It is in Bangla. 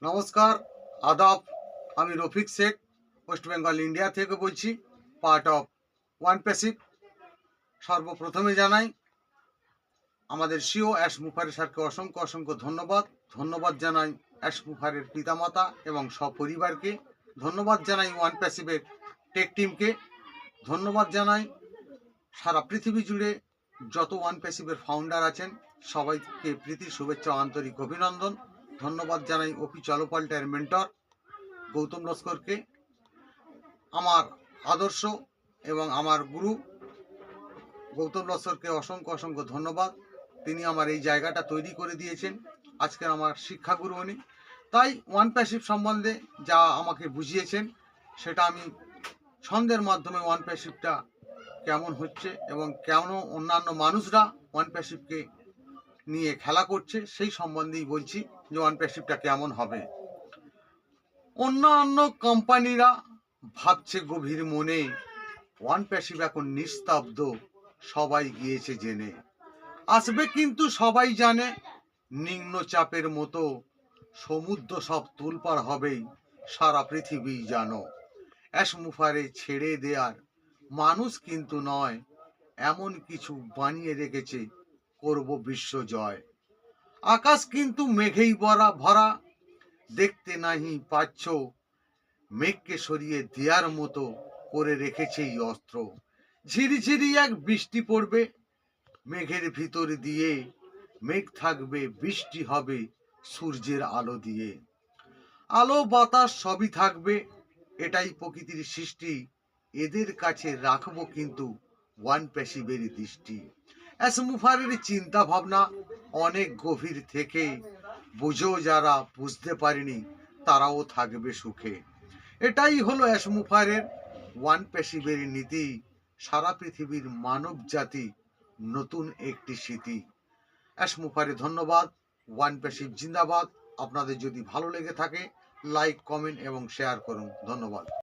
নমস্কার, আদাব। আমি রফিক শেখ, ওয়েস্ট বেঙ্গল ইন্ডিয়া থেকে বলছি, পার্ট অফ ওয়ান প্যাসিভ। সর্বপ্রথমে জানাই আমাদের সিও অ্যাশ মুখারি স্যারকে অসংখ্য অসংখ্য ধন্যবাদ। ধন্যবাদ জানাই অ্যাশ মুখারের পিতামাতা এবং সপরিবারকে। ধন্যবাদ জানাই ওয়ান প্যাসিভের টেক টিমকে। ধন্যবাদ জানাই সারা পৃথিবী জুড়ে যত ওয়ান প্যাসিভের ফাউন্ডার আছেন সবাইকে প্রীতি শুভেচ্ছা আন্তরিক অভিনন্দন। ধন্যবাদ জানাই ওপি চলপাল্টার মেন্টর গৌতম লস্করকে। আমার আদর্শ এবং আমার গুরু গৌতম লস্করকে অসংখ্য অসংখ্য ধন্যবাদ। তিনি আমার এই জায়গাটা তৈরি করে দিয়েছেন। আজকের আমার শিক্ষাগুরু উনি। তাই ওয়ান প্যাসিভ সম্বন্ধে যা আমাকে বুঝিয়েছেন সেটা আমি ছন্দের মাধ্যমে ওয়ান প্যাসিভটা কেমন হচ্ছে এবং কেমন অন্যান্য মানুষরা ওয়ান প্যাসিভকে নিয়ে খেলা করছে সেই সম্বন্ধেই বলছি যে ওয়ান প্যাসিভটা কেমন হবে। অন্যান্য কোম্পানিরা ভাবছে গভীর মনে, ওয়ান প্যাসিভ এখন নিস্তব্ধ, সবাই গিয়েছে জেনে। আসবে কিন্তু সবাই জানে, নিম্নচাপের মতো সমুদ্র সব তোলপাড় হবেই, সারা পৃথিবী জানো। অ্যাশ মুখারে ছেড়ে দেয়ার মানুষ কিন্তু নয়, এমন কিছু বানিয়ে রেখেছে, করব বিশ্ব জয়। আকাশ কিন্তু মেঘেই ভরা, দেখতে নাহি পাচ্ছ, মেঘকে সরিয়ে দেয়ার মতো করে রেখেছে এই অস্ত্র। ঝিরিঝিরি এক বৃষ্টি পড়বে মেঘের ভিতর দিয়ে, মেঘ থাকবে, বৃষ্টি হবে সূর্যের আলো দিয়ে। আলো বাতাস সবই থাকবে, এটাই প্রকৃতির সৃষ্টি। এদের কাছে রাখবো কিন্তু ওয়ান প্যাসিভের দৃষ্টি। অ্যাশ মুখারের চিন্তা ভাবনা অনেক গভীর থেকে, বুঝো যারা বুঝতে পারেনি তারাও থাকবে সুখে। এটাই হলো অ্যাশ মুখারের ওয়ান প্যাসিভের নীতি। সারা পৃথিবীর মানব জাতি নতুন একটি স্মৃতি। অ্যাশ মুখারে ধন্যবাদ। ওয়ান প্যাসিভ জিন্দাবাদ। আপনাদের যদি ভালো লেগে থাকে লাইক, কমেন্ট এবং শেয়ার করুন। ধন্যবাদ।